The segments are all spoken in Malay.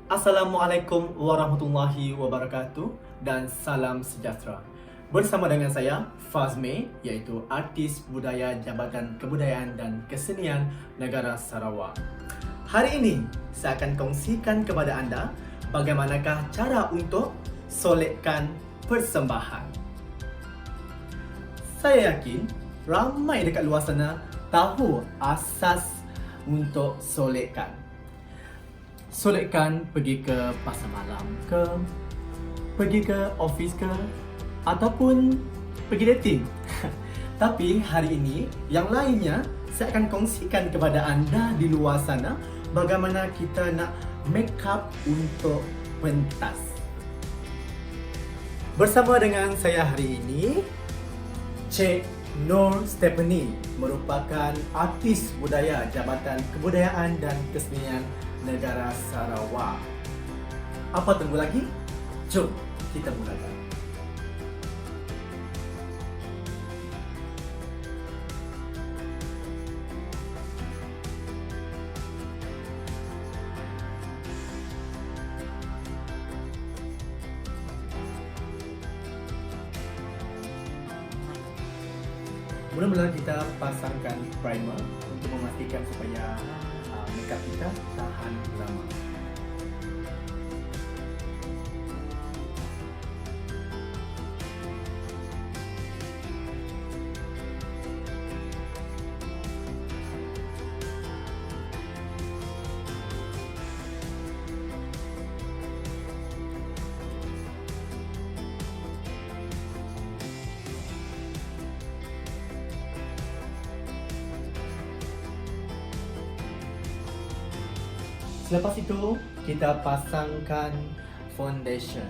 Assalamualaikum warahmatullahi wabarakatuh dan salam sejahtera. Bersama dengan saya, Fazme, iaitu artis budaya Jabatan Kebudayaan dan Kesenian Negara Sarawak. Hari ini, saya akan kongsikan kepada anda bagaimanakah cara untuk solekkan persembahan. Saya yakin ramai dekat luar sana tahu asas untuk solekkan. Solekkan pergi ke pasar malam ke, pergi ke office ke, ataupun pergi dating. Tapi hari ini, yang lainnya, saya akan kongsikan kepada anda di luar sana bagaimana kita nak make up untuk pentas. Bersama dengan saya hari ini, Cik Nur Stephanie merupakan artis budaya Jabatan Kebudayaan dan Kesenian Negara Sarawak. Apa tunggu lagi? Jom kita mulakan. Mula-mula kita pasangkan primer untuk memastikan supaya makeup kita tahan lama. Selepas itu, kita pasangkan foundation.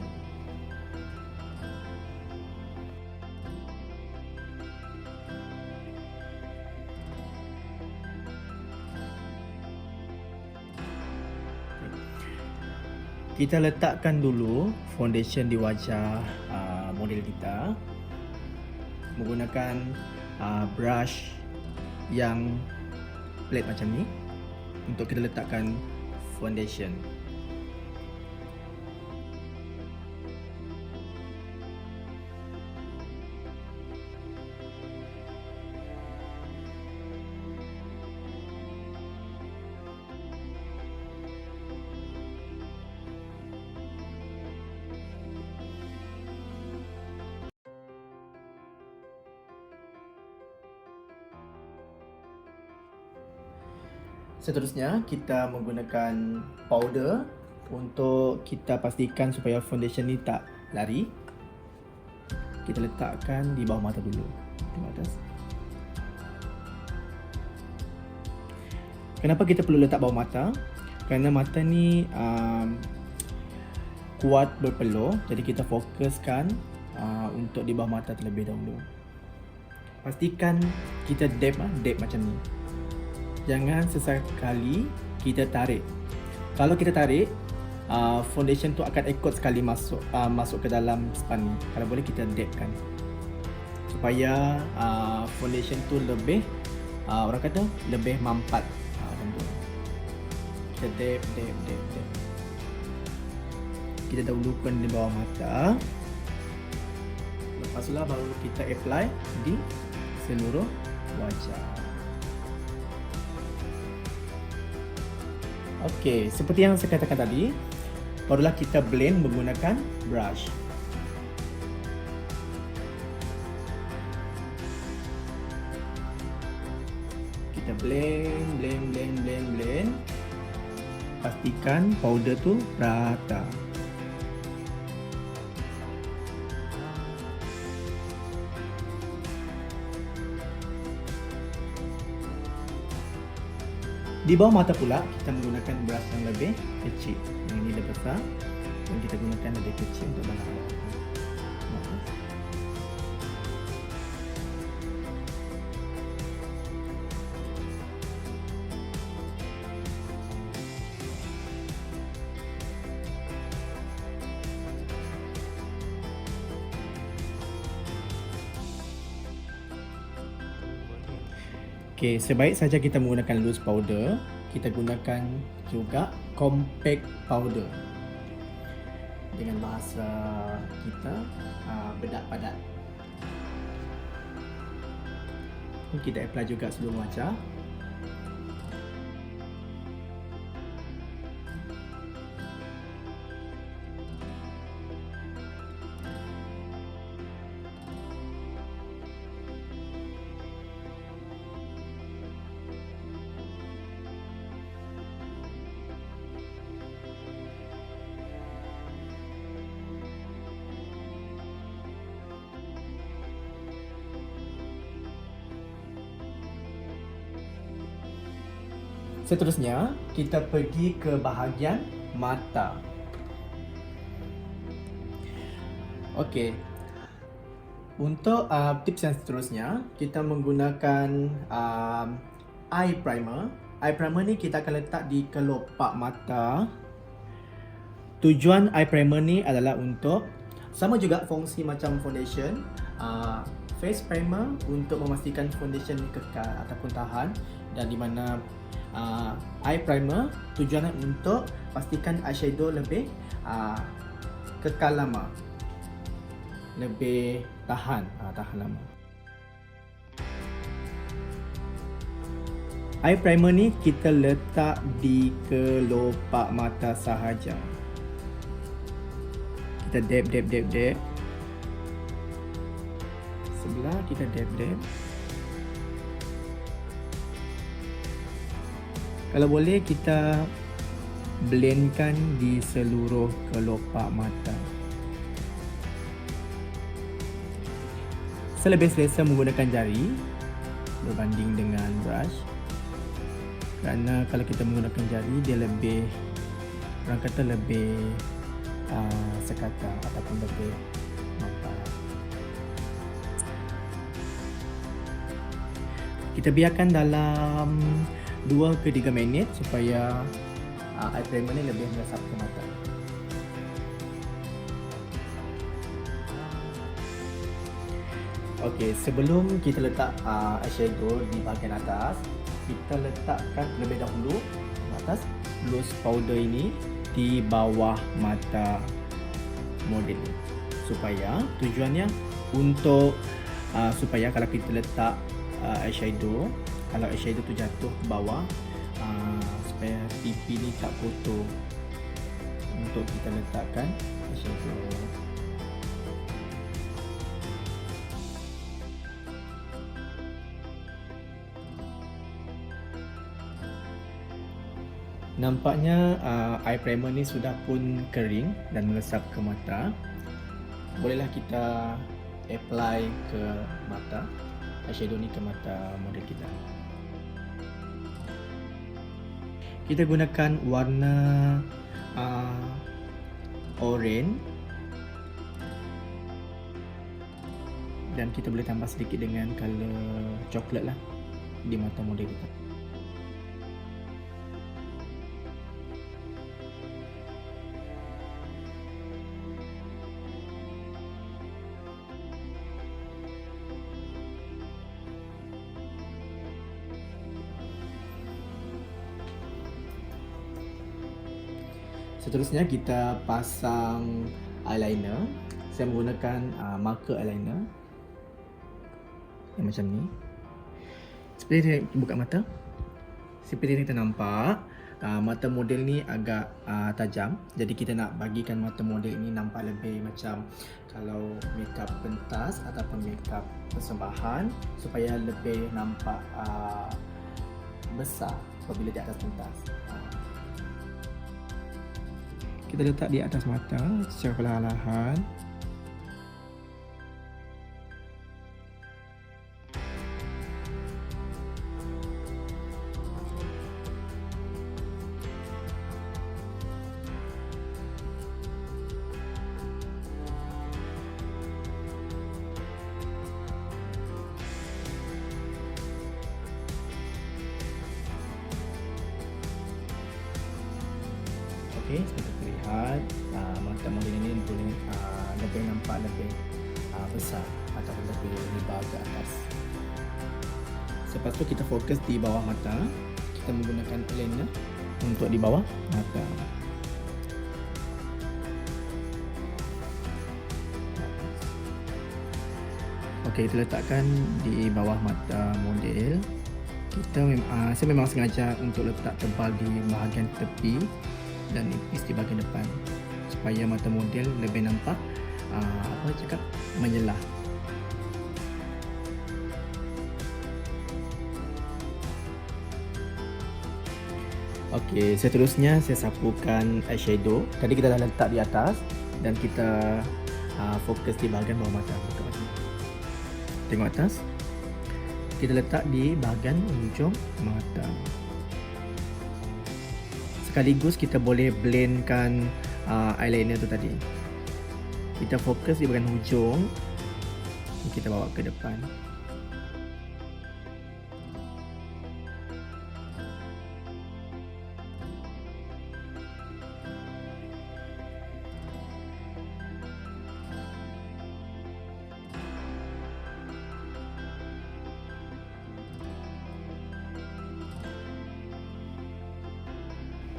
Kita letakkan dulu foundation di wajah model kita menggunakan brush yang flat macam ni untuk kita letakkan foundation. Seterusnya, kita menggunakan powder untuk kita pastikan supaya foundation ni tak lari. Kita letakkan di bawah mata dulu, tengok atas. Kenapa kita perlu letak bawah mata? Kerana mata ni kuat berpeluh, jadi kita fokuskan untuk di bawah mata terlebih dahulu. Pastikan kita dab macam ni. Jangan sesekali kita tarik. Kalau kita tarik, foundation tu akan ikut sekali masuk ke dalam span ni. Kalau boleh kita dabkan supaya foundation tu lebih orang kata lebih mampat. Kita dab. Kita dahulukan di bawah mata. Lepas itulah baru kita apply di seluruh wajah. Okey, seperti yang saya katakan tadi, barulah kita blend menggunakan brush. Kita blend. Pastikan powder tu rata. Di bawah mata pula kita menggunakan brush yang lebih kecil. Yang ini lebih besar dan kita gunakan lebih kecil untuk balas. Okey, sebaik saja kita menggunakan loose powder, kita gunakan juga compact powder. Dengan bahasa kita, bedak padat. Kita apply juga seluruh wajah. Seterusnya, kita pergi ke bahagian mata. Okey. Untuk tips yang seterusnya, kita menggunakan eye primer. Eye primer ni kita akan letak di kelopak mata. Tujuan eye primer ni adalah untuk sama juga fungsi macam foundation. Face primer untuk memastikan foundation ni kekal ataupun tahan, dan di mana eye primer tujuannya untuk pastikan eyeshadow lebih kekal lama, lebih tahan lama. Eye primer ni kita letak di kelopak mata sahaja. Kita dab. Sebelah kita dab. Kalau boleh kita blendkan di seluruh kelopak mata. Selebih selesa menggunakan jari berbanding dengan brush. Kerana kalau kita menggunakan jari, dia lebih, orang kata lebih sekata ataupun lebih nampak. Kita biarkan dalam 2 ke 3 minit supaya eye primer ni lebih meresap ke mata. Okey, sebelum kita letak eyeshadow di bahagian atas, kita letakkan terlebih dahulu atas loose powder ini di bawah mata model ni. Supaya tujuannya untuk supaya kalau kita letak eyeshadow, kalau eyeshadow tu jatuh ke bawah, supaya pipi ni tak kotor untuk kita letakkan eyeshadow. Nampaknya eye primer ni sudah pun kering dan meresap ke mata. Bolehlah kita apply ke mata, eyeshadow ni ke mata model kita. Kita gunakan warna orange, dan kita boleh tambah sedikit dengan color coklat lah di mata model kita. Seterusnya kita pasang eyeliner. Saya menggunakan marker eyeliner yang macam ni. Seperti buka mata. Seperti yang kita nampak, mata model ni agak tajam. Jadi kita nak bagikan mata model ini nampak lebih macam kalau makeup pentas ataupun makeup persembahan, supaya lebih nampak besar apabila di atas pentas. Kita letak di atas mata secara perlahan-lahan. Okey, seperti terlihat mata model ini boleh lebih nampak lebih besar atau lebih lebar ke atas. Lepas tu kita fokus di bawah mata. kita menggunakan eyeliner untuk di bawah mata. Okey, kita letakkan di bawah mata model. Saya memang sengaja untuk letak tebal di bahagian tepi dan nipis di bahagian depan supaya mata model lebih nampak menyelah. Okey, seterusnya saya sapukan eyeshadow. Tadi kita dah letak di atas dan kita fokus di bahagian bawah mata. Tengok atas. Kita letak di bahagian hujung mata. Sekaligus kita boleh blendkan eyeliner tu tadi. Kita fokus di bahagian hujung, kita bawa ke depan.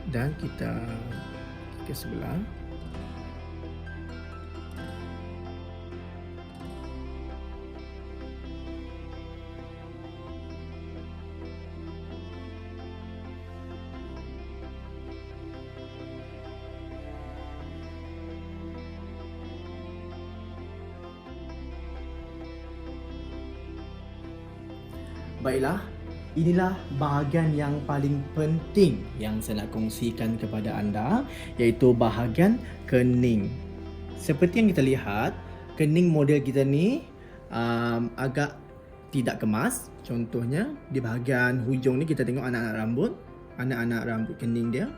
Dan kita ke sebelah. Baiklah, inilah bahagian yang paling penting yang saya nak kongsikan kepada anda, iaitu bahagian kening. Seperti yang kita lihat, kening model kita ni agak tidak kemas. Contohnya di bahagian hujung ni kita tengok anak-anak rambut kening dia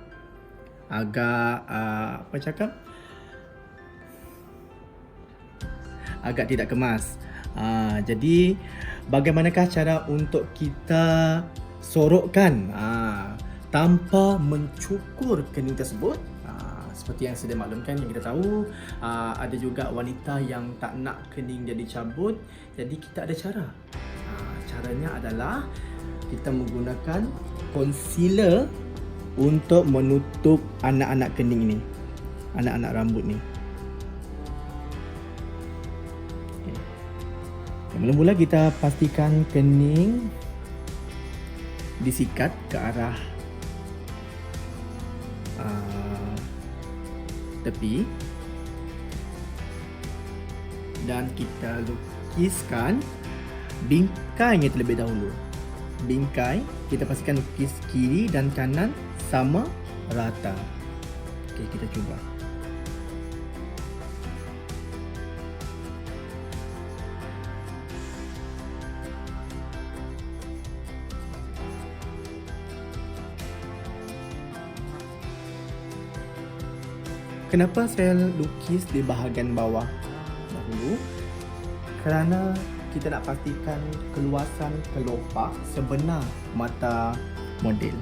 agak agak tidak kemas. Jadi bagaimanakah cara untuk kita sorokkan tanpa mencukur kening tersebut? Seperti yang saya maklumkan, yang kita tahu ada juga wanita yang tak nak kening dia dicabut. Jadi kita ada cara. Caranya adalah kita menggunakan concealer untuk menutup anak-anak kening ni, anak-anak rambut ni. Mula-mula kita pastikan kening disikat ke arah tepi dan kita lukiskan bingkainya terlebih dahulu. Bingkai kita pastikan lukis kiri dan kanan sama rata. Okey, kita cuba. Kenapa saya lukis di bahagian bawah dahulu? Kerana kita nak pastikan keluasan kelopak sebenar mata model.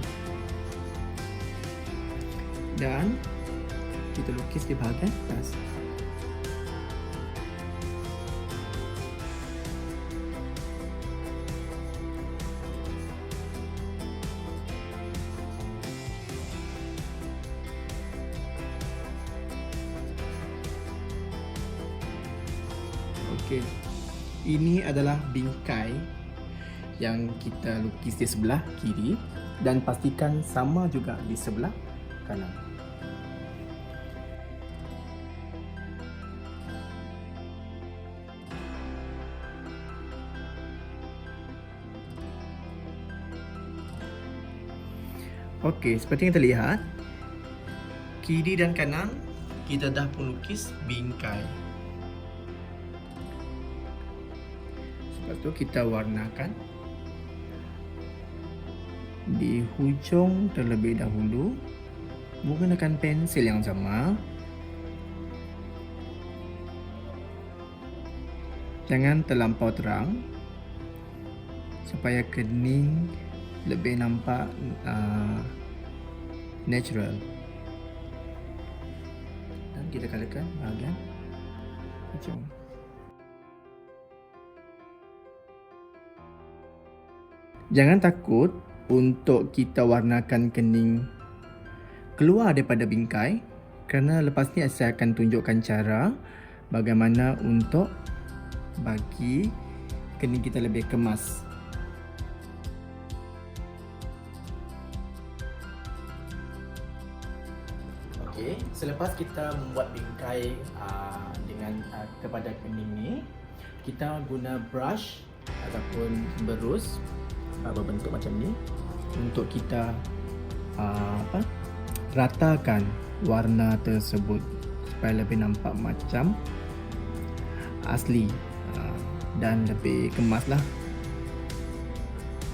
Dan kita lukis di bahagian atas. Okey, ini adalah bingkai yang kita lukis di sebelah kiri dan pastikan sama juga di sebelah kanan. Okey, seperti yang terlihat, kiri dan kanan kita dah pun lukis bingkai. Lepas tu kita warnakan di hujung terlebih dahulu menggunakan pensil yang sama. Jangan terlampau terang supaya kening lebih nampak natural. Dan kita kalakan bahagian hujung. Jangan takut untuk kita warnakan kening keluar daripada bingkai, kerana lepas ni saya akan tunjukkan cara bagaimana untuk bagi kening kita lebih kemas. Okey, selepas kita membuat bingkai dengan kepada kening ni, kita guna brush ataupun berus berbentuk macam ni untuk kita ratakan warna tersebut supaya lebih nampak macam asli dan lebih kemas lah.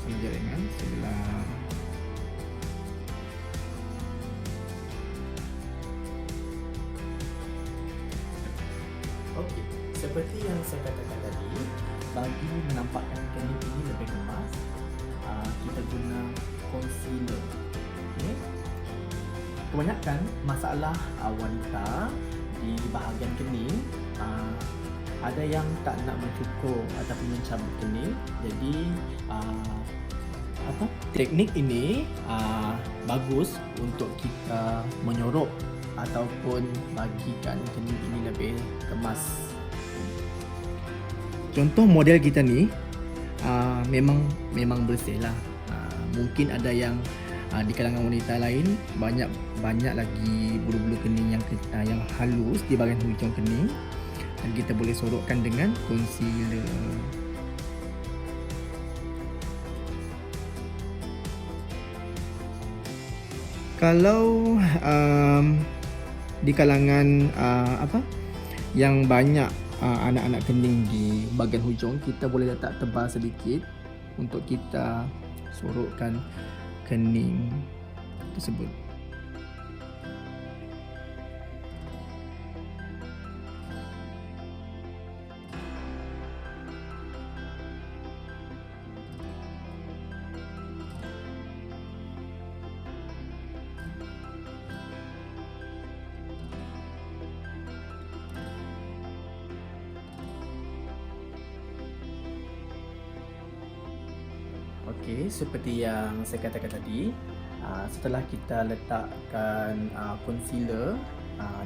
Sama dengan sebelah. Okey, seperti yang saya katakan tadi, bagi menampakkan kening ini lebih kemas, kita guna concealer. Okay. Kebanyakan masalah wanita di bahagian kening, ada yang tak nak mencukur ataupun mencabut kening. Jadi teknik ini bagus untuk kita menyorok ataupun bagikan kening ini lebih kemas. Contoh model kita ni memang bersih lah. Mungkin ada yang di kalangan wanita lain banyak lagi bulu-bulu kening yang halus di bahagian hujung kening, dan kita boleh sorokkan dengan concealer. Kalau di kalangan yang banyak anak-anak kening di bahagian hujung, kita boleh letak tebal sedikit untuk kita sorokkan kening tersebut. Okey, seperti yang saya katakan tadi, setelah kita letakkan concealer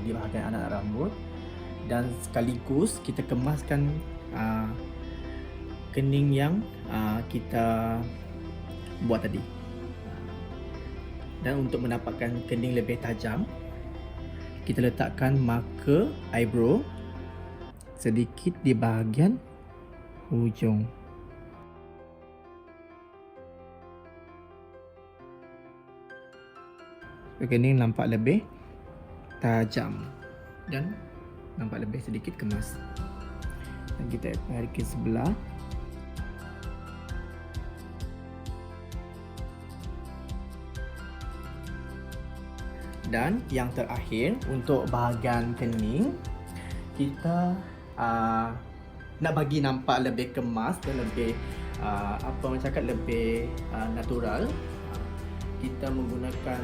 di bahagian anak rambut dan sekaligus kita kemaskan kening yang kita buat tadi, dan untuk mendapatkan kening lebih tajam, kita letakkan marker eyebrow sedikit di bahagian hujung. Kening nampak lebih tajam dan nampak lebih sedikit kemas. Dan kita tarik ke sebelah. Dan yang terakhir, untuk bahagian kening, kita nak bagi nampak lebih kemas dan lebih lebih natural, kita menggunakan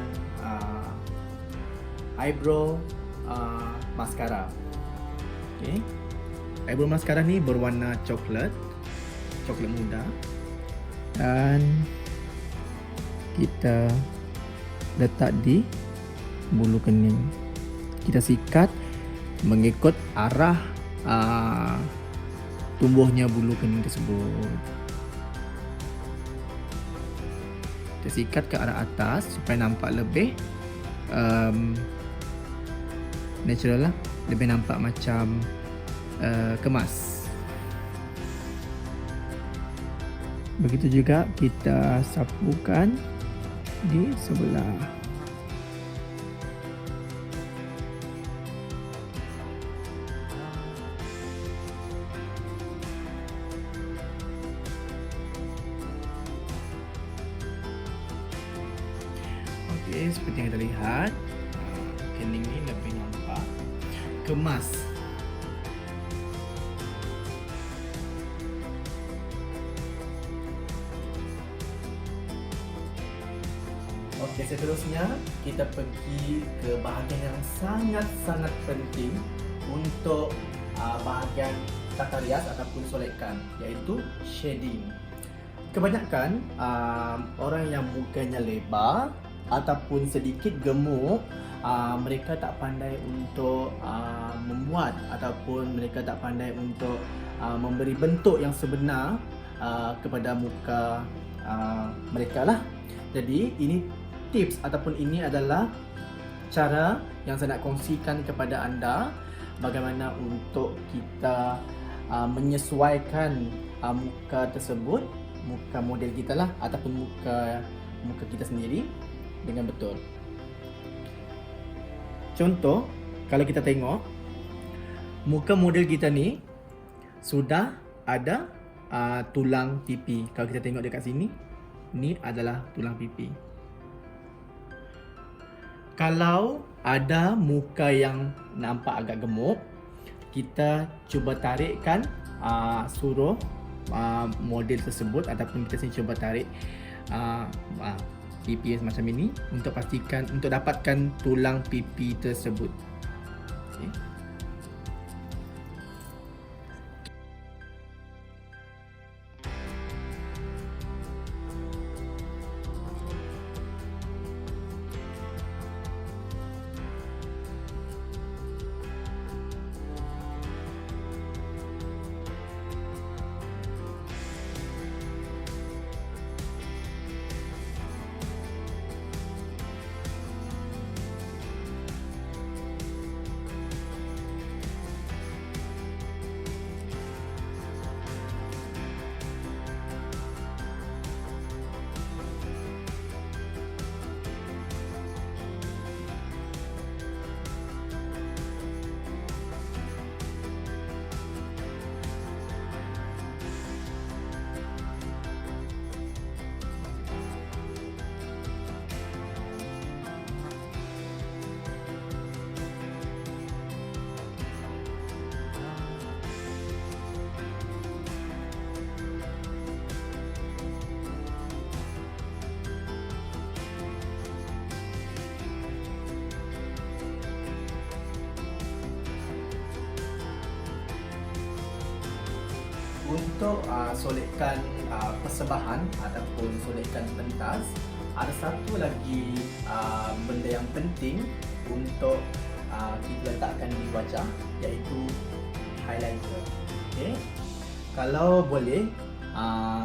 eyebrow mascara. Okay. Eyebrow mascara ni berwarna coklat muda, dan kita letak di bulu kening. Kita sikat mengikut arah tumbuhnya bulu kening tersebut. Kita sikat ke arah atas supaya nampak lebih natural lah, lebih nampak macam kemas. Begitu juga kita sapukan di sebelah. Okey, seperti yang kita lihat, kening ni lebih nampak kemas. Okey, seterusnya kita pergi ke bahagian yang sangat-sangat penting untuk bahagian tata rias ataupun solekan, iaitu shading. kebanyakan orang yang mukanya lebar ataupun sedikit gemuk, mereka tak pandai untuk membuat ataupun mereka tak pandai untuk memberi bentuk yang sebenar kepada muka mereka lah. Jadi ini tips ataupun ini adalah cara yang saya nak kongsikan kepada anda bagaimana untuk kita menyesuaikan muka tersebut, muka model kita lah ataupun muka kita sendiri dengan betul. Contoh, kalau kita tengok muka model kita ni sudah ada tulang pipi. Kalau kita tengok dekat sini, ni adalah tulang pipi. Kalau ada muka yang nampak agak gemuk, kita cuba tarikkan, suruh model tersebut ataupun kita sini cuba tarik pipi semacam ini untuk pastikan, untuk dapatkan tulang pipi tersebut. Okay. Untuk solekkan persembahan ataupun solekkan pentas, ada satu lagi benda yang penting untuk kita letakkan di wajah, iaitu highlighter. Okay? Kalau boleh,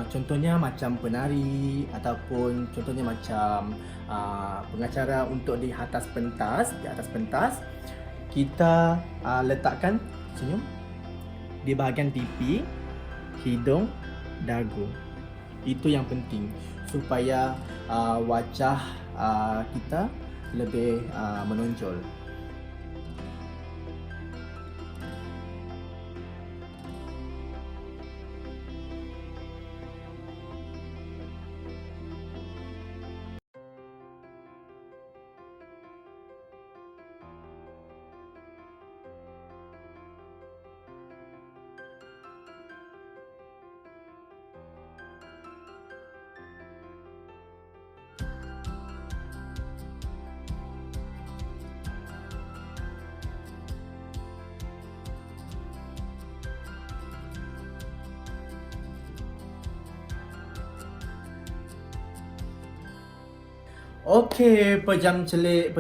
contohnya macam penari ataupun contohnya macam pengacara untuk di atas pentas, kita letakkan senyum di bahagian pipi, hidung, dagu. Itu yang penting supaya wajah kita lebih menonjol. Okey, pejam celik,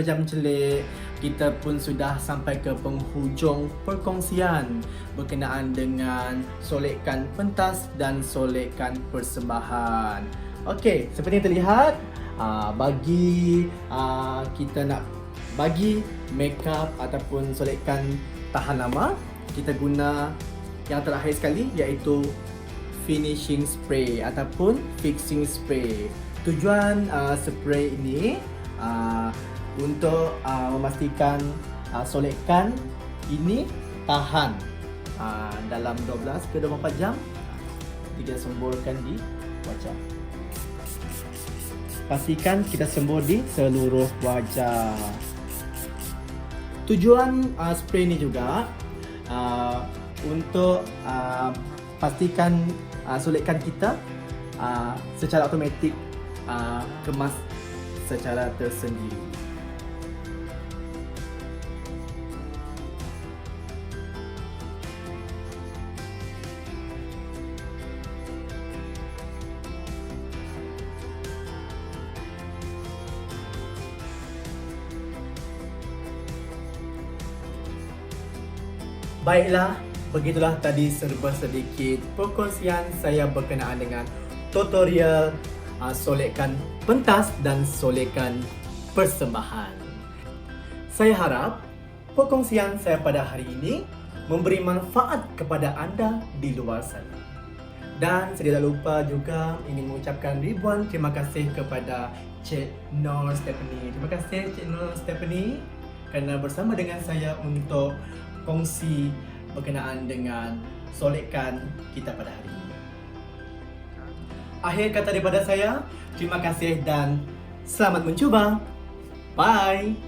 kita pun sudah sampai ke penghujung perkongsian berkenaan dengan solekan pentas dan solekan persembahan. Okey, seperti yang terlihat, bagi kita nak bagi makeup ataupun solekan tahan lama, kita guna yang terakhir sekali iaitu finishing spray ataupun fixing spray. Tujuan spray ini untuk memastikan solekan ini tahan dalam 12 ke 24 jam. Kita semburkan di wajah. Pastikan kita sembur di seluruh wajah. Tujuan spray ini juga untuk pastikan solekan kita secara automatik kemas secara tersendiri. Baiklah, begitulah tadi serba sedikit perkongsian saya berkenaan dengan tutorial solekan pentas dan solekan persembahan. Saya harap perkongsian saya pada hari ini memberi manfaat kepada anda di luar sana. Dan saya tidak lupa juga ingin mengucapkan ribuan terima kasih kepada Cik Nur Stephanie. Terima kasih Cik Nur Stephanie kerana bersama dengan saya untuk kongsi berkenaan dengan solekan kita pada hari ini. Akhir kata daripada saya, terima kasih dan selamat mencuba. Bye!